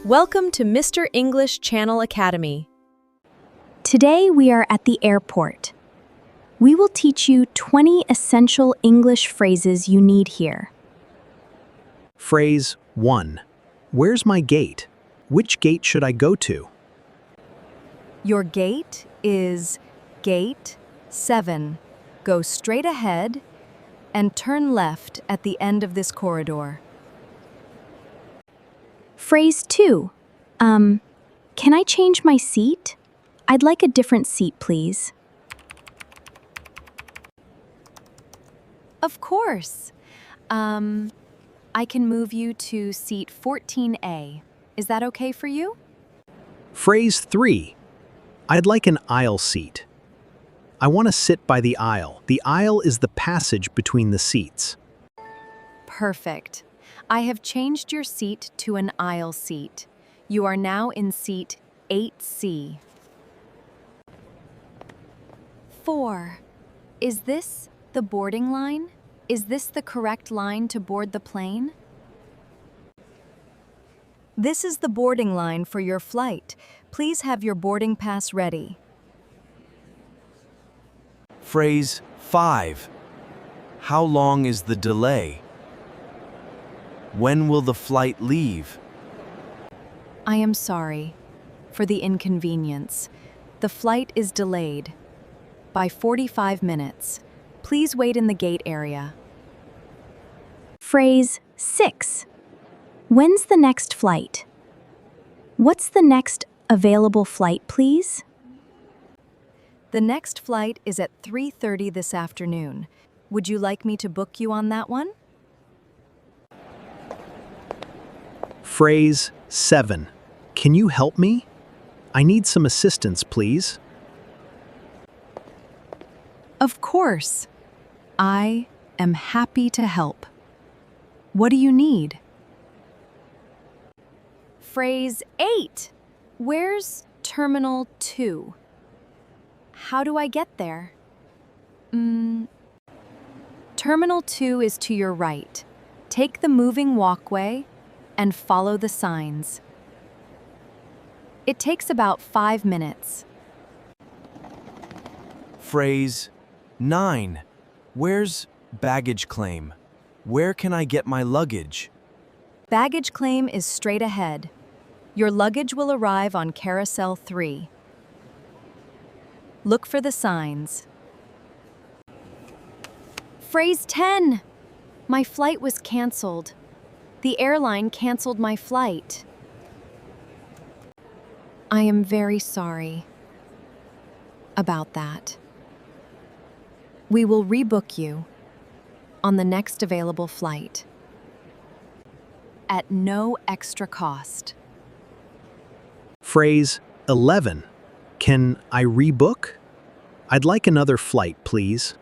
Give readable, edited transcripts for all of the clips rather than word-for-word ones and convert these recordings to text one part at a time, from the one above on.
Welcome to Mr. English Channel Academy. Today we are at the airport. We will teach you 20 essential English phrases you need here. Phrase 1. Where's my gate? Which gate should I go to? Your gate is Gate 7. Go straight ahead and turn left at the end of this corridor. Phrase 2. Can I change my seat? I'd like a different seat, please. Of course. I can move you to seat 14A. Is that okay for you? Phrase 3. I'd like an aisle seat. I want to sit by the aisle. The aisle is the passage between the seats. Perfect. I have changed your seat to an aisle seat. You are now in seat 8C. 4. Is this the boarding line? Is this the correct line to board the plane? This is the boarding line for your flight. Please have your boarding pass ready. Phrase 5. How long is the delay? When will the flight leave? I am sorry for the inconvenience. The flight is delayed by 45 minutes. Please wait in the gate area. Phrase 6. When's the next flight? What's the next available flight, please? The next flight is at 3:30 this afternoon. Would you like me to book you on that one? Phrase 7. Can you help me? I need some assistance, please. Of course. I am happy to help. What do you need? Phrase 8. Where's Terminal 2? How do I get there? Terminal 2 is to your right. Take the moving walkway and follow the signs. It takes about 5 minutes. Phrase 9. Where's baggage claim? Where can I get my luggage? Baggage claim is straight ahead. Your luggage will arrive on Carousel 3. Look for the signs. Phrase 10. My flight was canceled. The airline canceled my flight. I am very sorry about that. We will rebook you on the next available flight at no extra cost. Phrase 11. Can I rebook? I'd like another flight, please.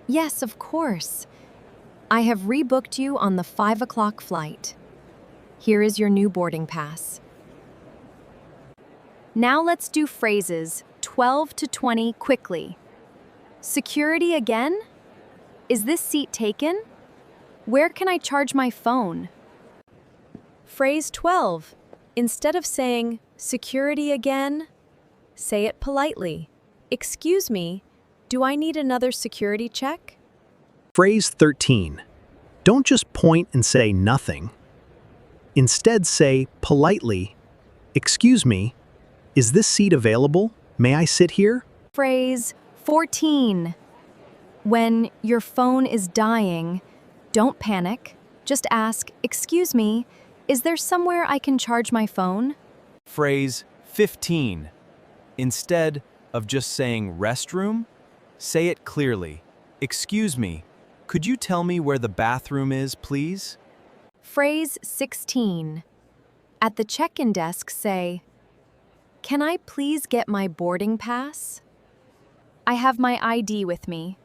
Yes, of course. I have rebooked you on the 5 o'clock flight. Here is your new boarding pass. Now let's do phrases 12 to 20 quickly. Security again? Is this seat taken? Where can I charge my phone? Phrase 12. Instead of saying, security again, say it politely. Excuse me, do I need another security check? Phrase 13. Don't just point and say nothing. Instead say politely, excuse me, is this seat available? May I sit here? Phrase 14. When your phone is dying, don't panic. Just ask, excuse me, is there somewhere I can charge my phone? Phrase 15. Instead of just saying restroom, say it clearly. Excuse me, could you tell me where the bathroom is, please? Phrase 16. At the check-in desk, say, can I please get my boarding pass? I have my ID with me.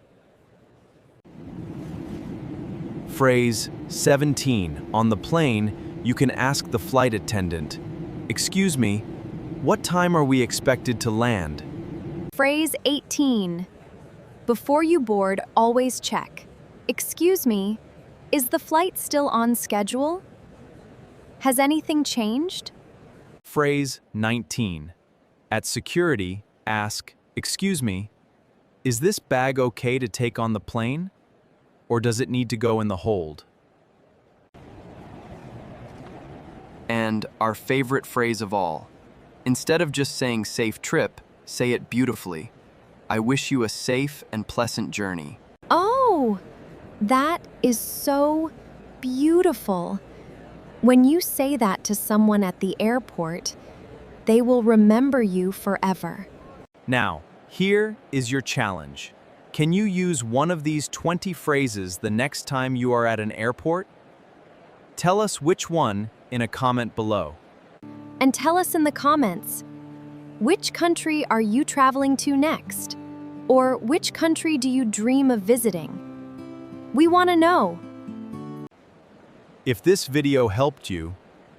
Phrase 17. On the plane, you can ask the flight attendant, excuse me, what time are we expected to land? Phrase 18. Before you board, always check. Excuse me, is the flight still on schedule? Has anything changed? Phrase 19. At security, ask, "Excuse me, is this bag okay to take on the plane? Or does it need to go in the hold?" And our favorite phrase of all. Instead of just saying safe trip, say it beautifully. I wish you a safe and pleasant journey. Oh, that is so beautiful. When you say that to someone at the airport, they will remember you forever. Now, here is your challenge. Can you use one of these 20 phrases the next time you are at an airport? Tell us which one in a comment below. And tell us in the comments, which country are you traveling to next? Or which country do you dream of visiting? We want to know. If this video helped you,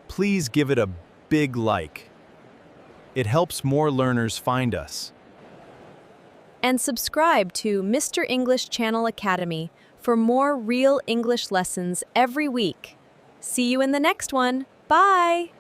please give it a big like. It helps more learners find us. And subscribe to Mr. English Channel Academy for more real English lessons every week. See you in the next one. Bye!